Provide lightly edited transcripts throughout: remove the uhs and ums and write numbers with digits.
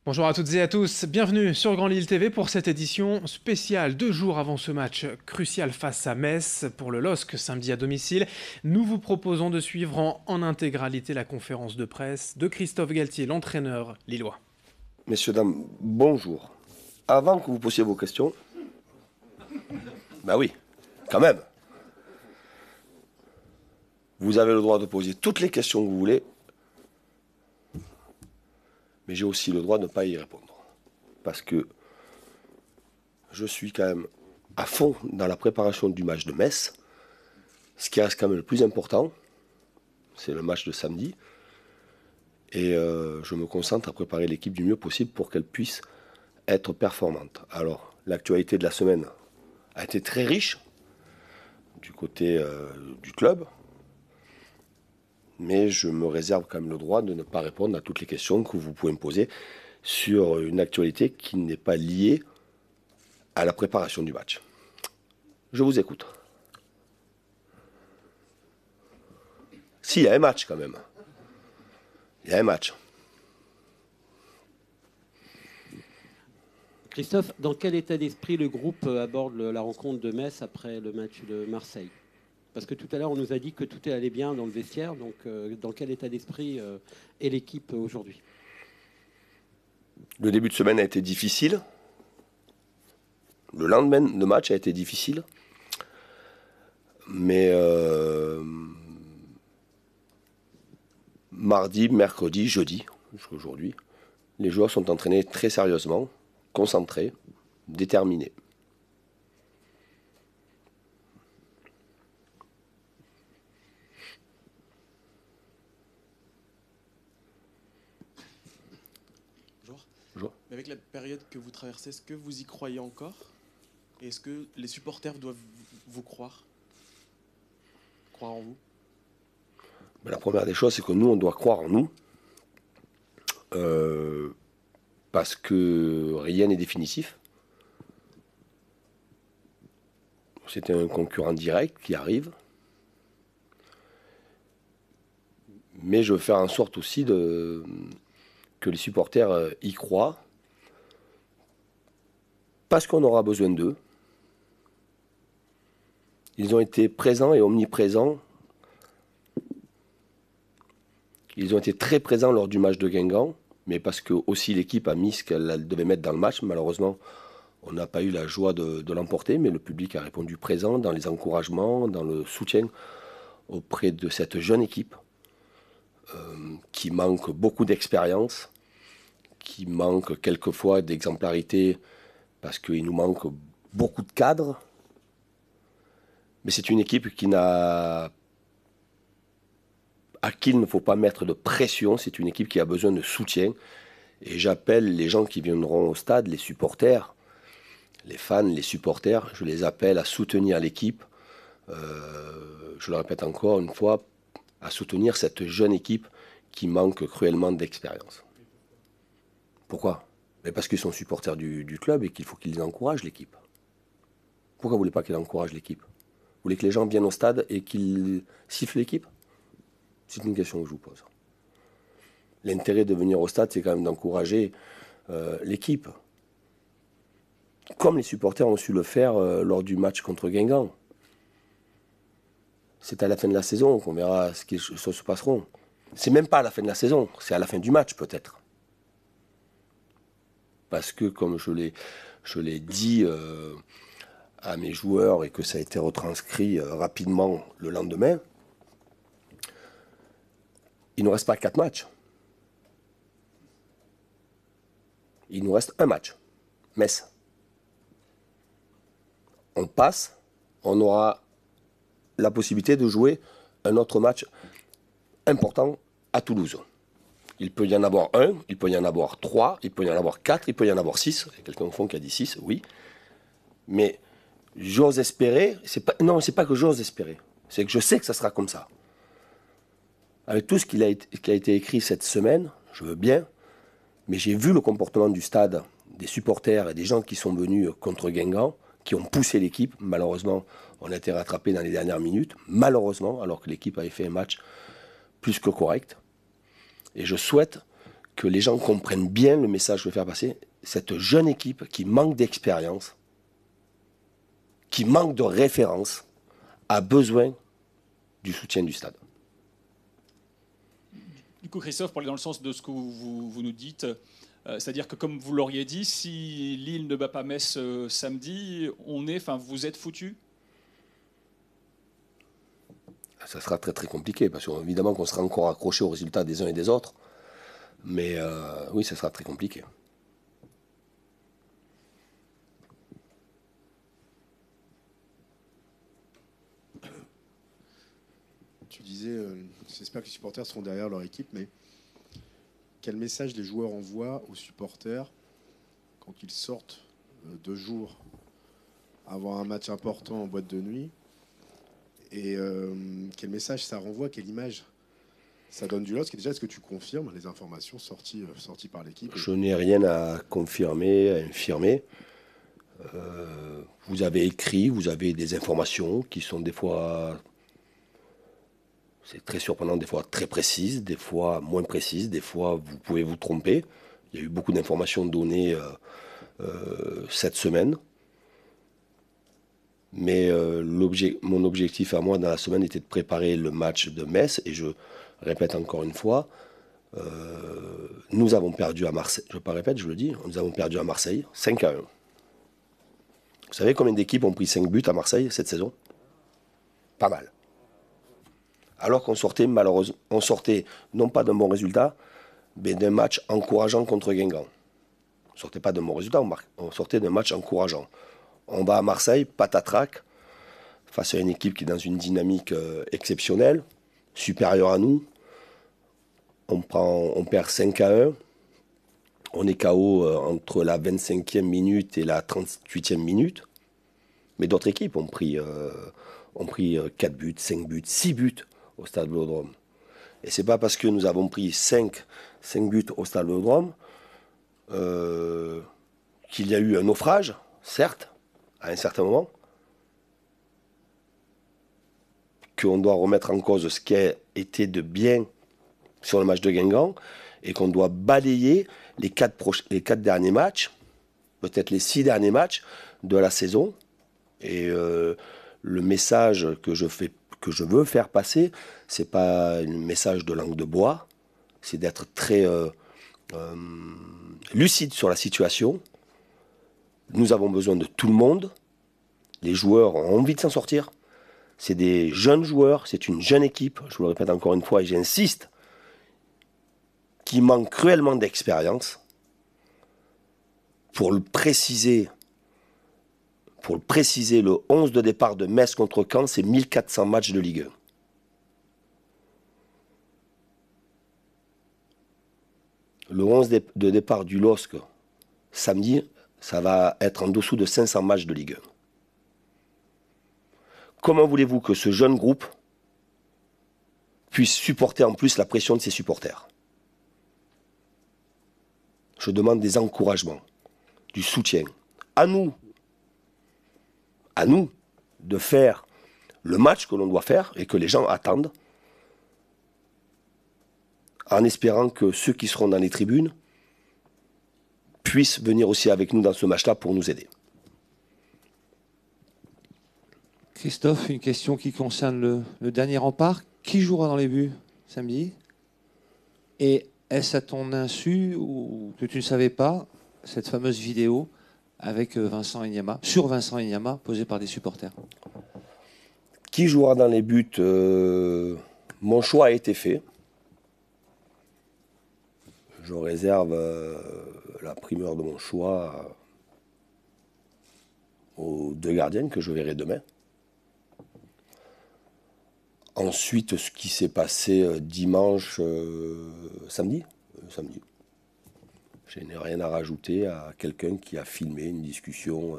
Bonjour à toutes et à tous, bienvenue sur Grand Lille TV pour cette édition spéciale 2 jours avant ce match crucial face à Metz pour le LOSC samedi à domicile. Nous vous proposons de suivre en intégralité la conférence de presse de Christophe Galtier, l'entraîneur lillois. Messieurs, dames, bonjour. Avant que vous posiez vos questions, ben oui, quand même, vous avez le droit de poser toutes les questions que vous voulez, mais j'ai aussi le droit de ne pas y répondre. Parce que je suis quand même à fond dans la préparation du match de Metz. Ce qui reste quand même le plus important, c'est le match de samedi. Et je me concentre à préparer l'équipe du mieux possible pour qu'elle puisse être performante. Alors, l'actualité de la semaine a été très riche du côté du club, mais je me réserve quand même le droit de ne pas répondre à toutes les questions que vous pouvez me poser sur une actualité qui n'est pas liée à la préparation du match. Je vous écoute. Si, il y a un match quand même. Il y a un match. Christophe, dans quel état d'esprit le groupe aborde la rencontre de Metz après le match de Marseille? Parce que tout à l'heure, on nous a dit que tout allait bien dans le vestiaire. Donc, dans quel état d'esprit est l'équipe aujourd'hui? Le début de semaine a été difficile. Le lendemain de match a été difficile. Mais mardi, mercredi, jeudi, jusqu'à aujourd'hui, les joueurs sont entraînés très sérieusement, concentrés, déterminés. Bonjour. Bonjour. Mais avec la période que vous traversez, est-ce que vous y croyez encore? Et est-ce que les supporters doivent vous croire? Croire en vous? La première des choses, c'est que nous, on doit croire en nous. Parce que rien n'est définitif. C'est un concurrent direct qui arrive. Mais je veux faire en sorte aussi que les supporters y croient. Parce qu'on aura besoin d'eux. Ils ont été présents et omniprésents. Ils ont été très présents lors du match de Guingamp, mais parce que aussi l'équipe a mis ce qu'elle devait mettre dans le match. Malheureusement, on n'a pas eu la joie de l'emporter, mais le public a répondu présent dans les encouragements, dans le soutien auprès de cette jeune équipe qui manque beaucoup d'expérience, qui manque quelquefois d'exemplarité parce qu'il nous manque beaucoup de cadres. Mais c'est une équipe à qui il ne faut pas mettre de pression. C'est une équipe qui a besoin de soutien. Et j'appelle les gens qui viendront au stade, les supporters, les fans, les supporters, je les appelle à soutenir l'équipe. Je le répète encore une fois, à soutenir cette jeune équipe qui manque cruellement d'expérience. Pourquoi? Mais parce qu'ils sont supporters du club et qu'il faut qu'ils encouragent l'équipe. Pourquoi vous ne voulez pas qu'ils encouragent l'équipe? Vous voulez que les gens viennent au stade et qu'ils sifflent l'équipe? C'est une question que je vous pose. L'intérêt de venir au stade, c'est quand même d'encourager l'équipe. Comme les supporters ont su le faire lors du match contre Guingamp. C'est à la fin de la saison qu'on verra ce qui se passeront. C'est même pas à la fin de la saison, c'est à la fin du match peut-être. Parce que comme je l'ai dit à mes joueurs et que ça a été retranscrit rapidement le lendemain, il ne nous reste pas 4 matchs. Il nous reste un match. Metz. On passe, on aura la possibilité de jouer un autre match important à Toulouse. Il peut y en avoir un, il peut y en avoir 3, il peut y en avoir 4, il peut y en avoir 6. Il y a quelqu'un au fond qui a dit 6, oui. Mais j'ose espérer, non, c'est pas que j'ose espérer, c'est que je sais que ça sera comme ça. Avec tout ce qui a été écrit cette semaine, je veux bien, mais j'ai vu le comportement du stade, des supporters et des gens qui sont venus contre Guingamp, qui ont poussé l'équipe. Malheureusement, on a été rattrapé dans les dernières minutes, malheureusement, alors que l'équipe avait fait un match plus que correct. Et je souhaite que les gens comprennent bien le message que je veux faire passer. Cette jeune équipe qui manque d'expérience, qui manque de référence, a besoin du soutien du stade. Du coup, Christophe, pour aller dans le sens de ce que vous nous dites, c'est-à-dire que comme vous l'auriez dit, si Lille ne bat pas Metz samedi, vous êtes foutus? Ça sera très très compliqué, parce qu'évidemment qu'on sera encore accroché aux résultats des uns et des autres. Mais oui, ça sera très compliqué. Tu disais, j'espère que les supporters seront derrière leur équipe, mais quel message les joueurs envoient aux supporters quand ils sortent 2 jours avant un match important en boîte de nuit? Et quel message ça renvoie, quelle image ça donne du LOSC? Déjà, est-ce que tu confirmes les informations sorties par l'équipe? Je n'ai rien à confirmer, à infirmer. Vous avez écrit, vous avez des informations qui sont des fois, c'est très surprenant, des fois très précises, des fois moins précises, des fois vous pouvez vous tromper. Il y a eu beaucoup d'informations données cette semaine. Mais mon objectif à moi dans la semaine était de préparer le match de Metz. Et je répète encore une fois, nous avons perdu à Marseille. Je ne pas répète, je le dis, nous avons perdu à Marseille 5-1. Vous savez combien d'équipes ont pris 5 buts à Marseille cette saison? Pas mal. Alors qu'on sortait malheureusement, on sortait non pas d'un bon résultat, mais d'un match encourageant contre Guingamp. On ne sortait pas d'un bon résultat, on sortait d'un match encourageant. On va à Marseille, patatrac, face à une équipe qui est dans une dynamique exceptionnelle, supérieure à nous. On perd 5-1. On est KO entre la 25e minute et la 38e minute. Mais d'autres équipes ont pris 4 buts, 5 buts, 6 buts au Stade Vélodrome. Et c'est pas parce que nous avons pris 5 buts au Stade Vélodrome qu'il y a eu un naufrage, certes, à un certain moment, qu'on doit remettre en cause ce qui a été de bien sur le match de Guingamp et qu'on doit balayer les 4 derniers matchs, peut-être les 6 derniers matchs de la saison. Et le message que je veux faire passer, c'est pas un message de langue de bois, c'est d'être très lucide sur la situation. Nous avons besoin de tout le monde. Les joueurs ont envie de s'en sortir. C'est des jeunes joueurs, c'est une jeune équipe, je vous le répète encore une fois et j'insiste, qui manque cruellement d'expérience. Pour le préciser, le 11 de départ de Metz contre Caen, c'est 1400 matchs de Ligue 1. Le 11 de départ du LOSC, samedi, ça va être en dessous de 500 matchs de Ligue 1. Comment voulez-vous que ce jeune groupe puisse supporter en plus la pression de ses supporters? Je demande des encouragements, du soutien. À nous de faire le match que l'on doit faire et que les gens attendent, en espérant que ceux qui seront dans les tribunes puissent venir aussi avec nous dans ce match-là pour nous aider. Christophe, une question qui concerne le dernier rempart. Qui jouera dans les buts samedi? Et est-ce à ton insu ou que tu ne savais pas cette fameuse vidéo avec Vincent Enyama, posée par des supporters? Qui jouera dans les buts? Mon choix a été fait. Je réserve la primeur de mon choix aux 2 gardiens que je verrai demain. Ensuite, ce qui s'est passé samedi. Je n'ai rien à rajouter à quelqu'un qui a filmé une discussion.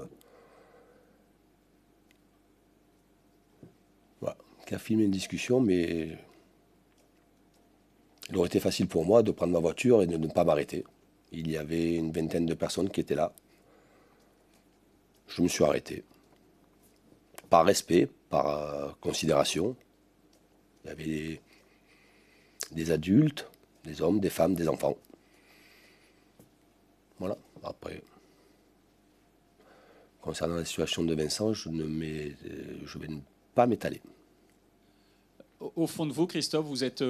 Voilà, qui a filmé une discussion, mais il aurait été facile pour moi de prendre ma voiture et de ne pas m'arrêter. Il y avait une vingtaine de personnes qui étaient là. Je me suis arrêté. Par respect, par considération. Il y avait des adultes, des hommes, des femmes, des enfants. Voilà. Après, concernant la situation de Vincent, je vais pas m'étaler. Au fond de vous, Christophe, vous êtes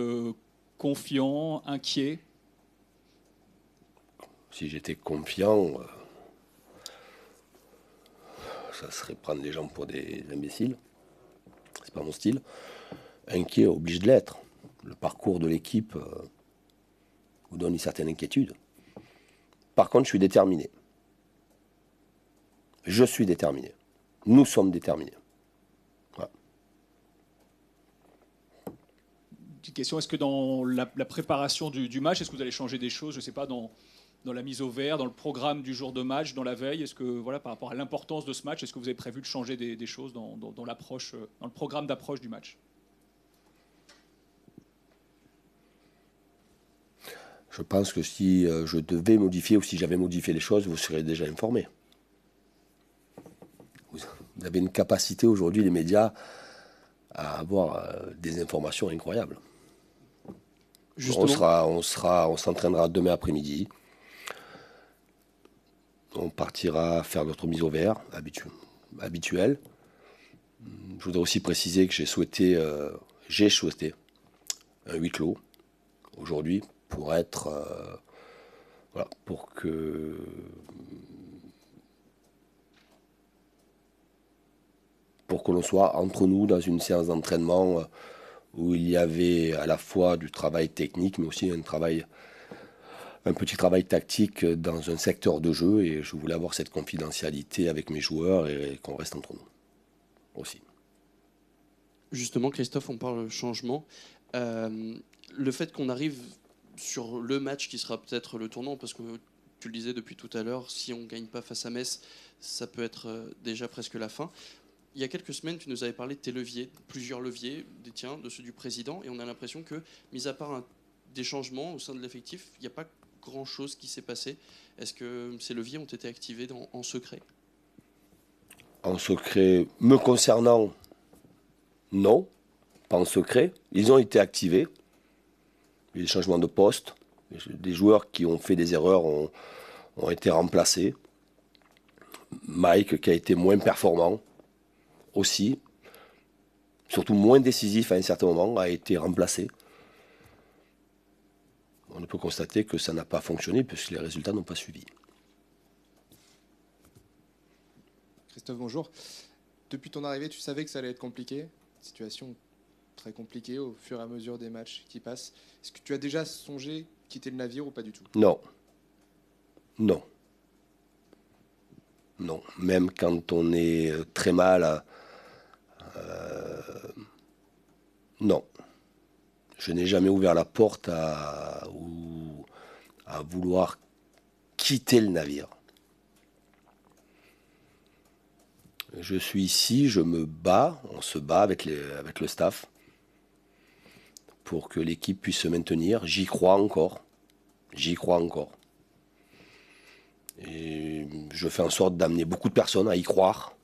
confiant, inquiet? Si j'étais confiant, ça serait prendre les gens pour des imbéciles. C'est pas mon style. Inquiet oblige de l'être. Le parcours de l'équipe vous donne une certaine inquiétude. Par contre, je suis déterminé. Je suis déterminé. Nous sommes déterminés. Voilà. Petite question, est-ce que dans la préparation du match, est-ce que vous allez changer des choses, je ne sais pas, dans la mise au vert, dans le programme du jour de match, dans la veille? Est-ce que, voilà, par rapport à l'importance de ce match, est-ce que vous avez prévu de changer des choses dans l'approche, dans le programme d'approche du match? Je pense que si je devais modifier ou si j'avais modifié les choses, vous serez déjà informés. Vous avez une capacité aujourd'hui, les médias, à avoir des informations incroyables. Justement. On s'entraînera demain après-midi. On partira faire notre mise au vert habituelle. Je voudrais aussi préciser que j'ai souhaité un huis clos aujourd'hui pour être voilà, pour que l'on soit entre nous dans une séance d'entraînement où il y avait à la fois du travail technique mais aussi un petit travail tactique dans un secteur de jeu, et je voulais avoir cette confidentialité avec mes joueurs et qu'on reste entre nous aussi. Justement, Christophe, on parle changement. Le fait qu'on arrive sur le match qui sera peut-être le tournant, parce que tu le disais depuis tout à l'heure, si on ne gagne pas face à Metz, ça peut être déjà presque la fin. Il y a quelques semaines, tu nous avais parlé de tes leviers, plusieurs leviers, des tiens, de ceux du président, et on a l'impression que, mis à part des changements au sein de l'effectif, il n'y a pas grand-chose qui s'est passé. Est-ce que ces leviers ont été activés en secret? En secret, me concernant, non, pas en secret. Ils ont été activés. Les changements de poste, des joueurs qui ont fait des erreurs ont été remplacés. Mike, qui a été moins performant aussi, surtout moins décisif à un certain moment, a été remplacé. On peut constater que ça n'a pas fonctionné puisque les résultats n'ont pas suivi. Christophe, bonjour. Depuis ton arrivée, tu savais que ça allait être compliqué. Situation très compliquée au fur et à mesure des matchs qui passent. Est-ce que tu as déjà songé quitter le navire ou pas du tout? Non. Non. Non. Même quand on est très mal, non. Je n'ai jamais ouvert la porte à vouloir quitter le navire. Je suis ici, je me bats, on se bat avec le staff pour que l'équipe puisse se maintenir. J'y crois encore. J'y crois encore. Et je fais en sorte d'amener beaucoup de personnes à y croire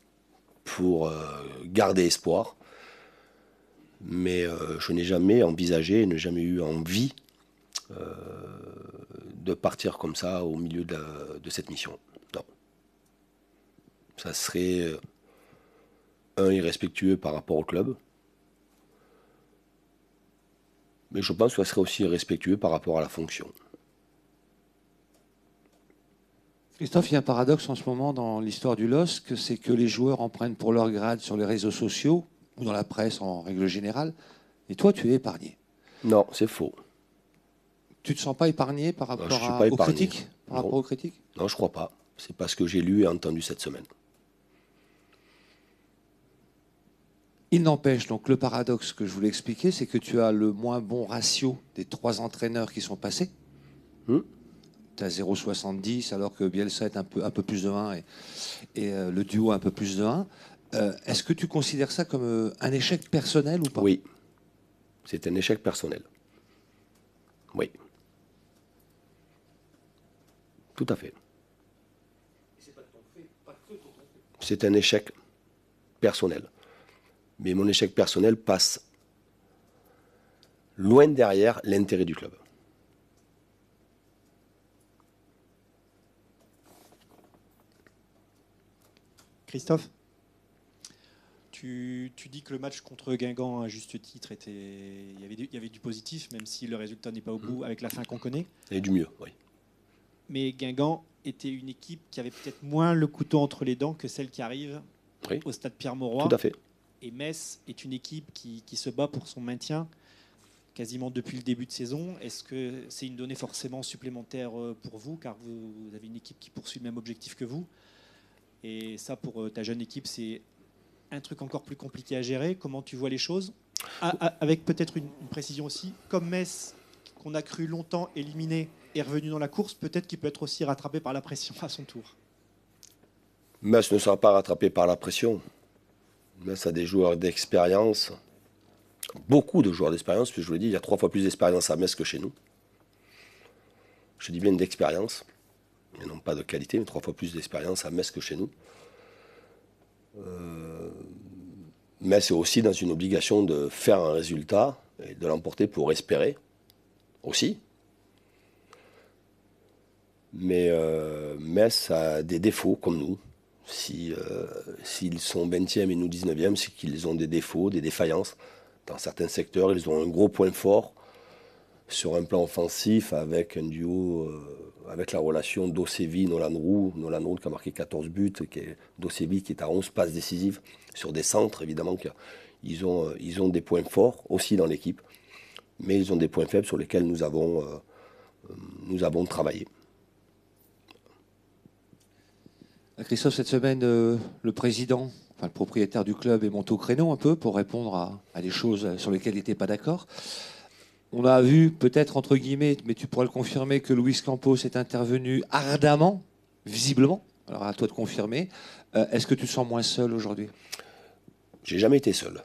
pour garder espoir. Mais je n'ai jamais envisagé, n'ai jamais eu envie de partir comme ça au milieu de cette mission. Non. Ça serait irrespectueux par rapport au club. Mais je pense que ça serait aussi irrespectueux par rapport à la fonction. Christophe, il y a un paradoxe en ce moment dans l'histoire du LOSC, c'est que les joueurs en prennent pour leur grade sur les réseaux sociaux ou dans la presse en règle générale, et toi, tu es épargné. Non, c'est faux. Tu ne te sens pas épargné par rapport aux critiques Non, je crois pas. C'est pas ce que j'ai lu et entendu cette semaine. Il n'empêche, donc le paradoxe que je voulais expliquer, c'est que tu as le moins bon ratio des 3 entraîneurs qui sont passés. Tu as 0,70 alors que Bielsa est un peu plus de 1 et le duo un peu plus de 1. Est-ce que tu considères ça comme un échec personnel ou pas? Oui, c'est un échec personnel. Oui. Tout à fait. C'est un échec personnel. Mais mon échec personnel passe loin derrière l'intérêt du club. Christophe, tu dis que le match contre Guingamp, à juste titre, il y avait du positif, même si le résultat n'est pas au bout avec la fin qu'on connaît. Et du mieux, oui. Mais Guingamp était une équipe qui avait peut-être moins le couteau entre les dents que celle qui arrive Oui. au stade Pierre-Mauroy. Tout à fait. Et Metz est une équipe qui se bat pour son maintien quasiment depuis le début de saison. Est-ce que c'est une donnée forcément supplémentaire pour vous, car vous avez une équipe qui poursuit le même objectif que vous? Et ça, pour ta jeune équipe, c'est un truc encore plus compliqué à gérer. Comment tu vois les choses? Avec peut-être une précision aussi, comme Metz, qu'on a cru longtemps éliminé, est revenu dans la course, peut-être qu'il peut être aussi rattrapé par la pression à son tour. Metz ne sera pas rattrapé par la pression. Metz a des joueurs d'expérience, beaucoup de joueurs d'expérience, puis je vous l'ai dit, il y a 3 fois plus d'expérience à Metz que chez nous. Je dis bien d'expérience, et non pas de qualité, mais 3 fois plus d'expérience à Metz que chez nous. Metz est aussi dans une obligation de faire un résultat et de l'emporter pour espérer, aussi. Mais Metz a des défauts comme nous. S'ils sont 20e et nous 19e, c'est qu'ils ont des défauts, des défaillances. Dans certains secteurs, ils ont un gros point fort sur un plan offensif avec un duo, avec la relation Dosevi-Nolan Roux. Nolan Roux qui a marqué 14 buts, Dosevi qui est à 11 passes décisives sur des centres, évidemment. Ils ont des points forts aussi dans l'équipe, mais ils ont des points faibles sur lesquels nous avons travaillé. Christophe, cette semaine, le président, le propriétaire du club est monté au créneau un peu pour répondre à des choses sur lesquelles il n'était pas d'accord. On a vu, peut-être entre guillemets, mais tu pourras le confirmer, que Luis Campos est intervenu ardemment, visiblement. Alors à toi de confirmer. Est-ce que tu te sens moins seul aujourd'hui? J'ai jamais été seul.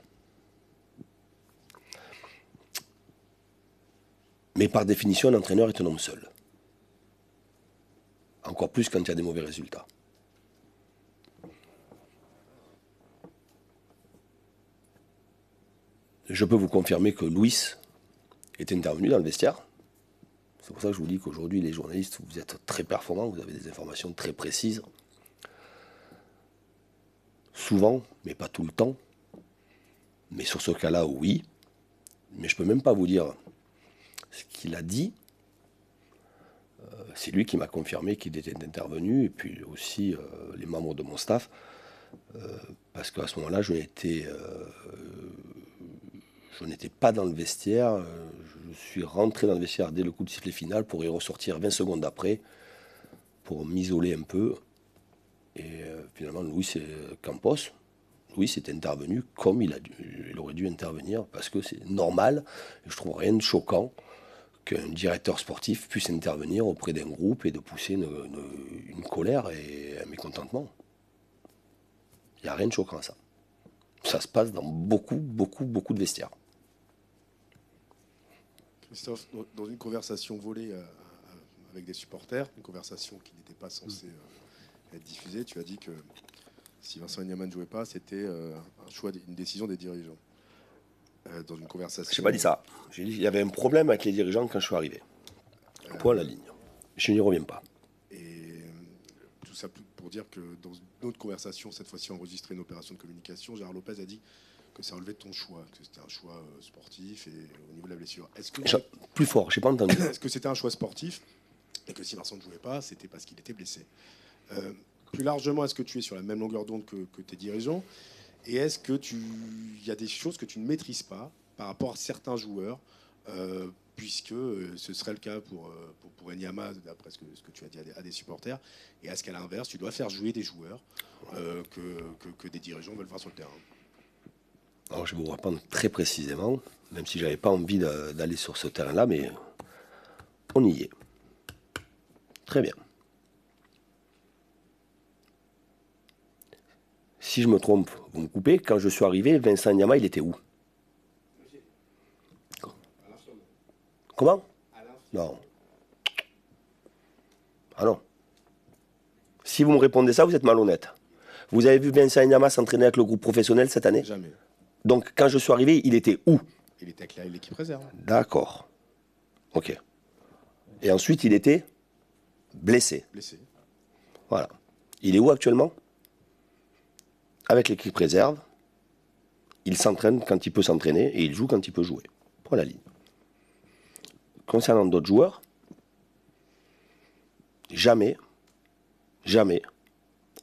Mais par définition, un entraîneur est un homme seul. Encore plus quand il y a des mauvais résultats. Je peux vous confirmer que Luis est intervenu dans le vestiaire. C'est pour ça que je vous dis qu'aujourd'hui, les journalistes, vous êtes très performants, vous avez des informations très précises. Souvent, mais pas tout le temps. Mais sur ce cas-là, oui. Mais je ne peux même pas vous dire ce qu'il a dit. C'est lui qui m'a confirmé qu'il était intervenu, et puis aussi les membres de mon staff. Parce qu'à ce moment-là, je n'étais pas dans le vestiaire. Je suis rentré dans le vestiaire dès le coup de sifflet final pour y ressortir 20 secondes après, pour m'isoler un peu. Et finalement, Luis Campos, Luis est intervenu comme il aurait dû intervenir, parce que c'est normal. Et je trouve rien de choquant qu'un directeur sportif puisse intervenir auprès d'un groupe et de pousser une colère et un mécontentement. Il n'y a rien de choquant à ça. Ça se passe dans beaucoup de vestiaires. Christophe, dans une conversation volée avec des supporters, une conversation qui n'était pas censée être diffusée, tu as dit que si Vincent Enyaman ne jouait pas, c'était une décision des dirigeants. Dans une conversation... Je n'ai pas dit ça. J'ai dit qu'il y avait un problème avec les dirigeants quand je suis arrivé. Point à la ligne. Je n'y reviens pas. Et tout ça pour dire que dans une autre conversation, cette fois-ci enregistrée, une opération de communication, Gérard Lopez a dit que ça relevait de ton choix, que c'était un choix sportif et au niveau de la blessure. Plus fort, je n'ai pas entendu. Est-ce que c'était un choix sportif et que si Vincent ne jouait pas, c'était parce qu'il était blessé? Plus largement, est-ce que tu es sur la même longueur d'onde que tes dirigeants? Et est-ce que il y a des choses que tu ne maîtrises pas par rapport à certains joueurs, puisque ce serait le cas pour Enyama, d'après ce que tu as dit à des supporters, et est-ce qu'à l'inverse, tu dois faire jouer des joueurs que des dirigeants veulent voir sur le terrain? Alors, je vais vous répondre très précisément, même si je n'avais pas envie d'aller sur ce terrain-là, mais on y est. Très bien. Si je me trompe, vous me coupez. Quand je suis arrivé, Vincent Enyama, il était où? Comment? Non. Ah non. Si vous me répondez ça, vous êtes malhonnête. Vous avez vu Vincent Enyama s'entraîner avec le groupe professionnel cette année? Jamais. Donc, quand je suis arrivé, il était où? Il était avec l'équipe réserve. D'accord. Ok. Et ensuite, il était blessé. Blessé. Voilà. Il est où actuellement? avec l'équipe réserve, il s'entraîne quand il peut s'entraîner et il joue quand il peut jouer. Point la ligne. Concernant d'autres joueurs, jamais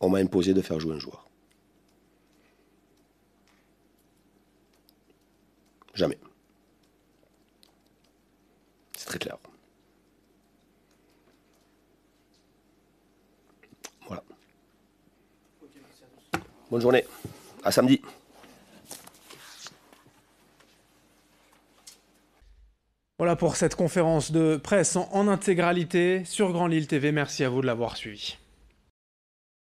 on m'a imposé de faire jouer un joueur. Jamais. C'est très clair. Voilà. Bonne journée. À samedi. Voilà pour cette conférence de presse en intégralité sur Grand Lille TV. Merci à vous de l'avoir suivi.